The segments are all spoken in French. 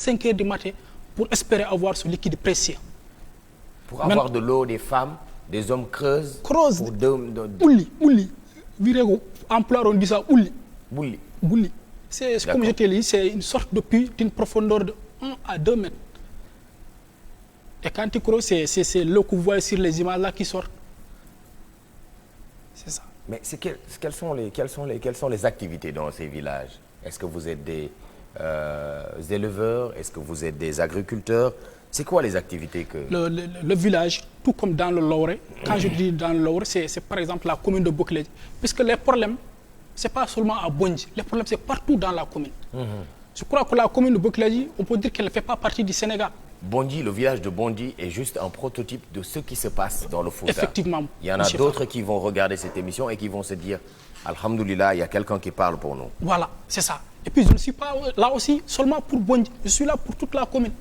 5 heures du matin pour espérer avoir ce liquide précieux. Pour avoir de l'eau, des femmes, des hommes creusent. Creuse. Pour Ouli. Virego, en plat, on dit ça, ouli. Bouli. C'est comme je te l'ai dit, c'est une sorte de puits d'une profondeur de 1 à 2 mètres. Et quand tu creuses, c'est l'eau que vous voyez sur les images là qui sortent. C'est ça. Mais quelles sont les activités dans ces villages? Est-ce que vous êtes des éleveurs? Est-ce que vous êtes des agriculteurs? C'est quoi les activités que... Le village, tout comme dans le Loré, quand je dis dans le Loré, c'est par exemple la commune de Bokeledi. Puisque les problèmes, ce n'est pas seulement à Bondji, les problèmes c'est partout dans la commune. Je crois que la commune de Bokeledi, on peut dire qu'elle ne fait pas partie du Sénégal. Bondji, le village de Bondji est juste un prototype de ce qui se passe dans le Fouta. Effectivement. Il y en a d'autres qui vont regarder cette émission et qui vont se dire « Alhamdoulilah, il y a quelqu'un qui parle pour nous ». Voilà, c'est ça. Et puis je ne suis pas là aussi seulement pour Bondji, je suis là pour toute la commune.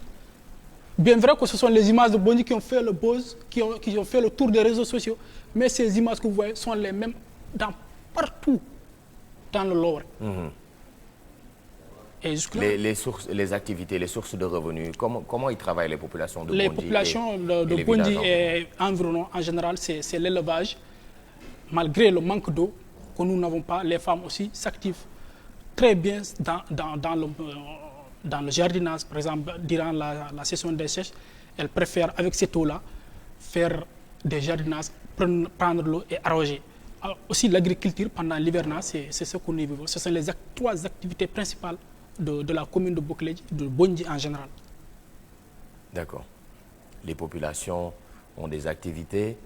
Bien vrai que ce sont les images de Bondji qui ont fait le buzz, qui ont fait le tour des réseaux sociaux, mais ces images que vous voyez sont les mêmes partout dans le Lower. Et les activités, les sources de revenus, comment ils travaillent les populations de Bondji? Les populations de Bondji et environ en général, c'est l'élevage. Malgré le manque d'eau que nous n'avons pas, les femmes aussi s'activent très bien dans le jardinage. Par exemple, durant la saison des sèches, elles préfèrent avec cette eau-là faire des jardinages, prendre l'eau et arroser. Alors, aussi l'agriculture pendant l'hivernage, c'est ce que nous vivons. Ce sont les 3 activités principales de la commune de Bokeledi, de Bondji en général. D'accord. Les populations ont des activités,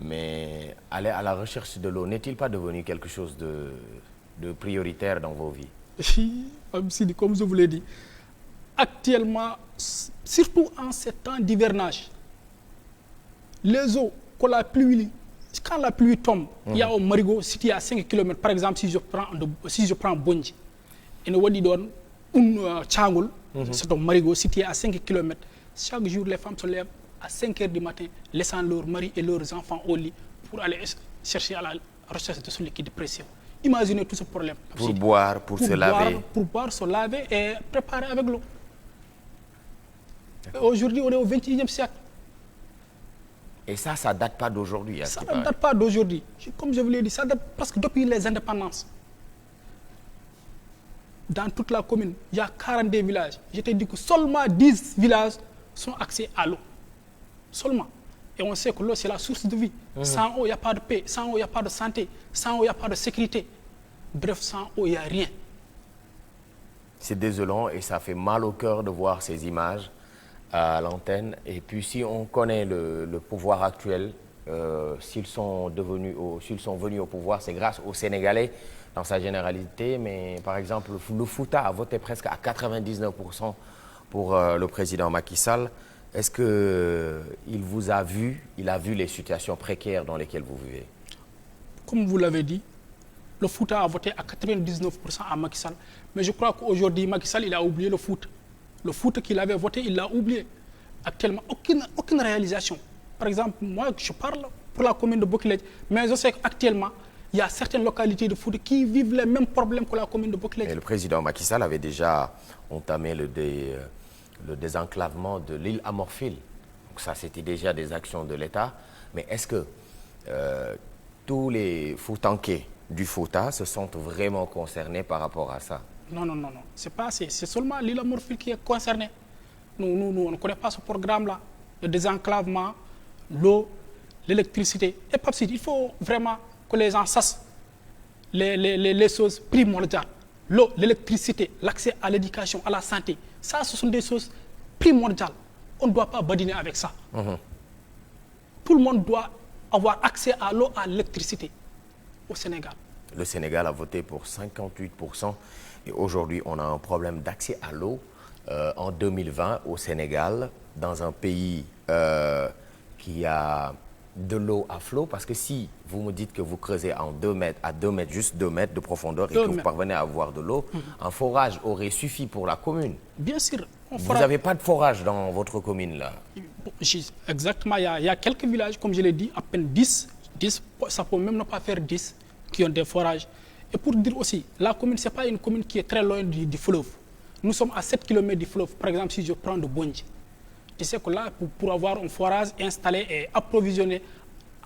mais aller à la recherche de l'eau n'est-il pas devenu quelque chose de prioritaire dans vos vies? Comme je vous l'ai dit, actuellement, surtout en ces temps d'hivernage, les eaux, quand la pluie tombe, il y a un marigot situé à 5 km. Par exemple, si je prends Bondji, et nous disons Tchangul, c'est un marigot situé à 5 km. Chaque jour, les femmes se lèvent à 5 heures du matin, laissant leurs maris et leurs enfants au lit pour aller chercher à la recherche de ce liquide précieux. Imaginez tout ce problème. Pour boire, pour se laver. Pour boire, se laver et préparer avec l'eau. Aujourd'hui, on est au 21e siècle. Et ça ne date pas d'aujourd'hui. Ça ne date pas d'aujourd'hui. Comme je vous l'ai dit, ça date presque depuis les indépendances. Dans toute la commune, il y a 42 villages. Je t'ai dit que seulement 10 villages sont accès à l'eau. Seulement. Et on sait que l'eau, c'est la source de vie. Sans eau, il n'y a pas de paix. Sans eau, il n'y a pas de santé. Sans eau, il n'y a pas de sécurité. Bref, sans eau, il n'y a rien. C'est désolant et ça fait mal au cœur de voir ces images à l'antenne. Et puis, si on connaît le pouvoir actuel, s'ils sont venus au pouvoir, c'est grâce aux Sénégalais dans sa généralité. Mais par exemple, le Fouta a voté presque à 99% pour le président Macky Sall. Est-ce qu'il vous a vu, il a vu les situations précaires dans lesquelles vous vivez? Comme vous l'avez dit, le Fouta a voté à 99% à Macky Sall. Mais je crois qu'aujourd'hui, Macky Sall, il a oublié le foot. Le foot qu'il avait voté, il l'a oublié. Actuellement, aucune réalisation. Par exemple, moi, je parle pour la commune de Bokeledi, mais je sais qu'actuellement, il y a certaines localités de foot qui vivent les mêmes problèmes que la commune de Bokeledi. Et le président Macky Sall avait déjà entamé le désenclavement de l'île Amorphile. Donc ça, c'était déjà des actions de l'État. Mais est-ce que tous les Foutanké du Fouta se sentent vraiment concernés par rapport à ça? Non. C'est seulement l'île Amorphile qui est concernée. Nous, on ne connaît pas ce programme-là. Le désenclavement, l'eau, l'électricité. Et pas il faut vraiment que les gens sachent les choses primordiales. L'eau, l'électricité, l'accès à l'éducation, à la santé. Ça, ce sont des choses primordiales. On ne doit pas badiner avec ça. Tout le monde doit avoir accès à l'eau, à l'électricité au Sénégal. Le Sénégal a voté pour 58%. Et aujourd'hui, on a un problème d'accès à l'eau en 2020 au Sénégal, dans un pays qui a de l'eau à flot. Parce que si vous me dites que vous creusez à 2 mètres, juste 2 mètres de profondeur et que vous parvenez à avoir de l'eau, un forage aurait suffi pour la commune. Bien sûr. Vous n'avez pas de forage dans votre commune là? Exactement. Il y a quelques villages, comme je l'ai dit, à peine 10, ça ne peut même pas faire 10, qui ont des forages. Et pour dire aussi, la commune, ce n'est pas une commune qui est très loin du fleuve. Nous sommes à 7 km du fleuve. Par exemple, si je prends de Bondji, tu sais que là, pour avoir un forage installé et approvisionné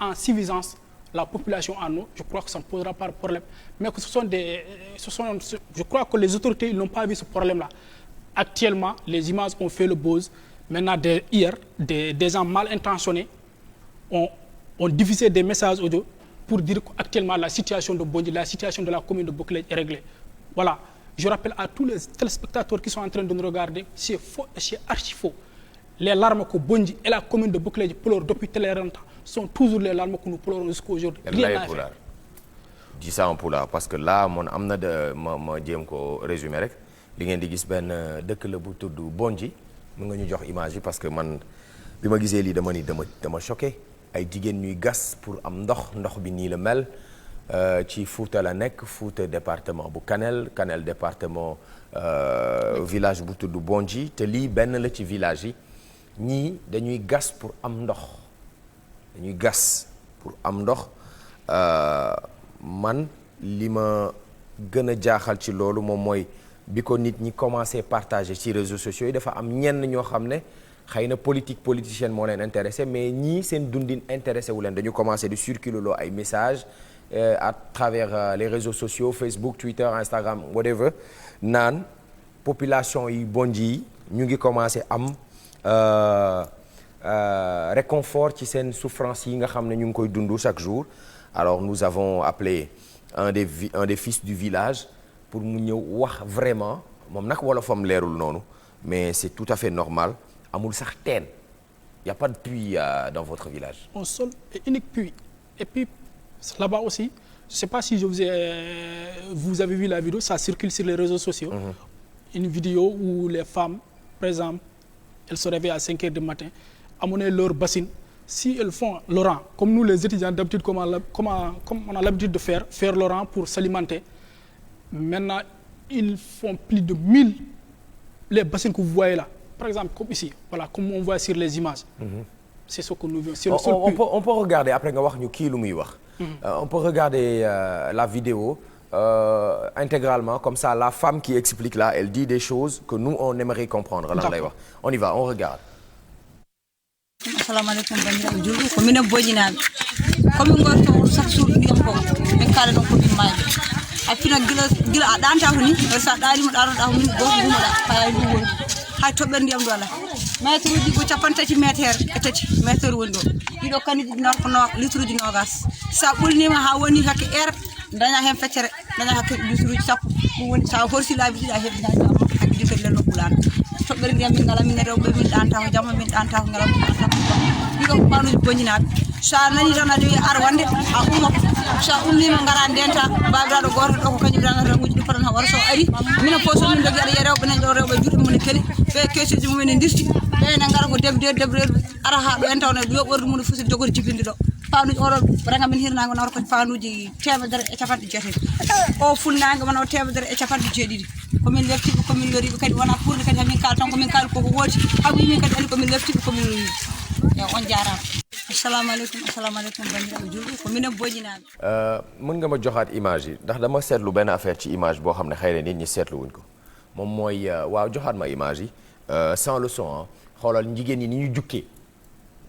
en suffisance la population en eau, je crois que ça ne posera pas de problème. Mais que je crois que les autorités n'ont pas vu ce problème-là. Actuellement, les images ont fait le buzz. Maintenant, hier, des gens mal intentionnés ont diffusé des messages audio pour dire qu'actuellement, la situation de Bondji, la situation de la commune de Bokelej est réglée. Voilà. Je rappelle à tous les téléspectateurs qui sont en train de nous regarder, c'est faux et c'est archi faux. Les larmes que Bondji et la commune de Bokelej pleurent depuis tellement longtemps sont toujours les larmes que nous pleurons jusqu'à aujourd'hui. Rien à faire. Dis ça en pulaar parce que là mon am na de ma jéem ko résumé rek li ngeen di gis benn dëkk la bu tudd Bondji mu nga ñu jox image yi parce que man bi ma gisee lii dama choqué ay jigéen ñuy gas pour am ndox bi nii la mel ci Fouta la nekk Fouta département bu Kanel département village bu tudd Bondji te lii benn la ci village yi ñii dañuy gas pour am ndox man li ma gën a jaaxal ci loolu moom mooy bi ko nit ñi commencé partager ci réseaux sociaux yi dafa am ñenn ñoo xam ne xëy na politicienne moo leen intéressé mais ñii seen dundin intéressé wu leen dañu commencé di circuler loo ay messages à travers les réseaux sociaux Facebook Twitter Instagram whatever naan population yi Bondji yi ñu ngi commencé am réconfort ci seen souffrance yi nga xam ne ñu ngi koy dund chaque jour. Alors nous avons appelé un des fils du village pour mu ñëw wax vraiment moom nag wolofam leerul noonu mais c'est tout à fait normal amul sax teen y a pas de puits dans votre village. Un seul et unique puits et puis là-bas aussi je sais pas si vous avez vu la vidéo ça circule sur les réseaux sociaux. Une vidéo où les femmes par exemple elles se réveillent à 5 heures du matin amener leur bassine. Si elles font le rang, comme nous les étudiants d'habitude, comme on a l'habitude de faire le rang pour s'alimenter, maintenant ils font plus de 1000 les bassines que vous voyez là. Par exemple, comme ici, voilà, comme on voit sur les images. C'est ce que nous voyons. On peut regarder, après nga wax ñu kii lu muy wax. On peut regarder la vidéo intégralement, comme ça la femme qui explique là, elle dit des choses que nous on aimerait comprendre. Lan lay wax. On y va, on regarde. Assalamu alaikum bandiraɓe julɓe ko minen boƴinaɓe komin gorto chaque jour ndiyam ko min kaala ɗon komin maaɓe a fina gila a ɗanta ko ni sa ɗanima ɗanoɗa ko min goto gumoɗa faya nduwol hay toɓɓere ndiyam ɗo ala métre uji ko 50 métre e tati métre woni ɗo ɗiɗo kaniji ko litre uji nogas sa ɓolnima ha woni hakke heure daña hen feccere daña hakke litre uji sappo ɗum woni sa horsi laabi ɗiɗi a heɓinani hakke litre lello ɓulano toɓɓere ndiyam min ngala min rewɓe min ɗanta ko jamma min ɗanta ko ngala min ɗanta ko ɗiɗo ko panuji boñinaɓe sa nani tan aɗa wi ar wonde a ummoto sa ummima gara ndenta babiraɗo goto ɗo ko kañum tan ranguji ɗi poɗon ha wara so ari minen fof somin jogui aɗa yiya rewɓe nan ɗo rewɓe juuɗe mumen keeli ɓe kesuji mumen e dirti ɓene gara ko debreɗe ara ha ɗo en tawne yo ɓordu mum fof jogori jibinde ɗo panuji oɗo ranga min hirnago nawata ko panuji 150 o funnago man o 150 komin leftiɓe komin loriɓe kadi wona ɓurde kadi hamin kala tan komin kaali koko wooti haɓi min kadi andi komin leftiɓe komin loriɓe yo on jarama assalamu aleykum bandiraɓe julɓe ko minen boƴinaɓe mën nga ma joxaat image yi ndax dama seetlu benn affaire ci image boo xam ne xëy na nit ñi seetlu wuñ ko moom mooy waaw joxaat ma image yi sans le son xoolal jigéen ñi ni ñu jukkee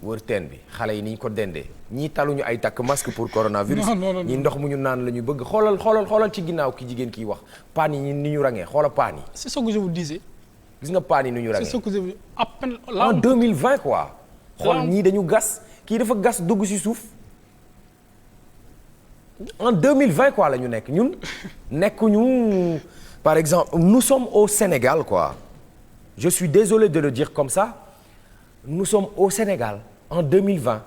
wër teen bi xale yi ni ñu ko dendee ñii taluñu ay takk masque pour coronavirus ñii ndox mu ñu naan la ñu bëgg xoolal ci ginnaaw ki jigéen kiy wax paan yi ni ñu rangee xoolal paan yi. C'est ce que je vous disais. gis nga paan yi ni ñu rangee. C'est ce que je vous à peine en 2020 quoi. xool ñii dañu gas kii dafa gas dugg ci suuf en 2020 quoi la ñu nekk ñun nekkuñu par exemple nous sommes au Sénégal quoi je suis désolé de le dire comme ça nous sommes au Sénégal en 2020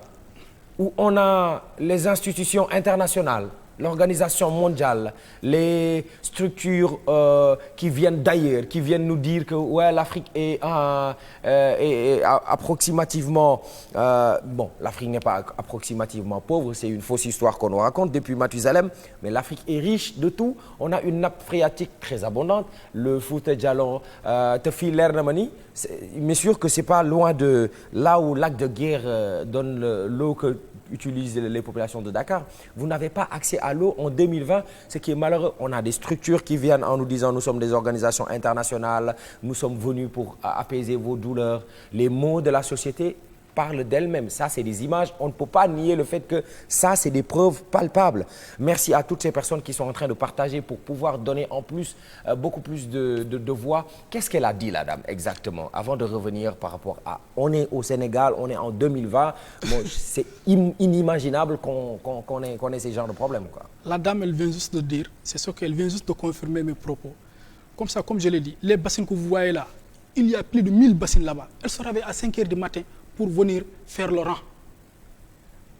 où on a les institutions internationales l'organisation mondiale les structures qui viennent d'ailleurs qui viennent nous dire que ouais l'Afrique est approximativement bon l'Afrique n'est pas approximativement pauvre c'est une fausse histoire qu'on nous raconte depuis Mathusalem mais l'Afrique est riche de tout on a une nappe phréatique très abondante le Fouta Djallon te fii leer na ma ni mais sûr que c'est pas loin de là où lac de Guiers donne l'eau que utilisent les populations de Dakar vous n'avez pas accès à l'eau en 2020. Ce qui est malheureux, on a des structures qui viennent en nous disant nous sommes des organisations internationales, nous sommes venus pour apaiser vos douleurs. Les maux de la société parlent d'elles-mêmes. Ça, c'est des images. On ne peut pas nier le fait que ça, c'est des preuves palpables. Merci à toutes ces personnes qui sont en train de partager pour pouvoir donner en plus, beaucoup plus de voix. Qu'est-ce qu'elle a dit, la dame, exactement, avant de revenir par rapport à... On est au Sénégal, on est en 2020. Bon, c'est inimaginable qu'on ait ces genres de problèmes, quoi. La dame, elle vient juste de dire, c'est ce qu'elle vient juste de confirmer mes propos. Comme ça, comme je l'ai dit, les bassines que vous voyez là, il y a plus de 1000 bassines là-bas. Elle se réveille à 5 h du matin pour venir faire le rang.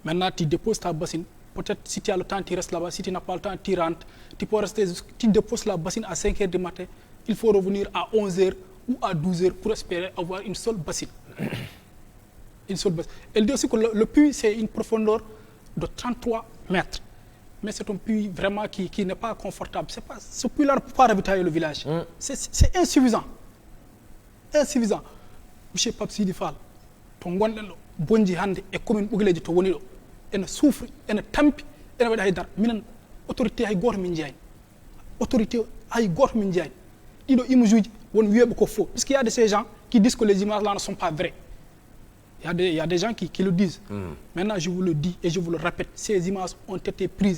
Maintenant, tu déposes ta bassine. Peut-être si tu as le temps, tu restes là-bas. Si tu n'as pas le temps, tu rentres. Tu peux rester, tu déposes la bassine à 5 h du matin. Il faut revenir à 11 h ou à 12 h pour espérer avoir une seule bassine. Une seule bassine. Elle dit aussi que le puits, c'est une profondeur de 33 mètres. Mais c'est un puits vraiment qui n'est pas confortable. Ce puits-là ne peut pas ravitailler le village. C'est insuffisant. Insuffisant. Monsieur Pape Sidi Fall, to gonɗen ɗo bonji hannde e commune ɓugileji to woni ɗo ene souffre ene tampi ene waɗi haydara minen autorité hay goto min jeyani autorité hay goto min jeyani ɗiɗo image uji won wiyeɓe ko faux puisqu'il y a de ces gens qui disent que les images là ne sont pas vraies. Il y a des gens qui le disent. Maintenant, je vous le dis et je vous le répète, ces images ont été prises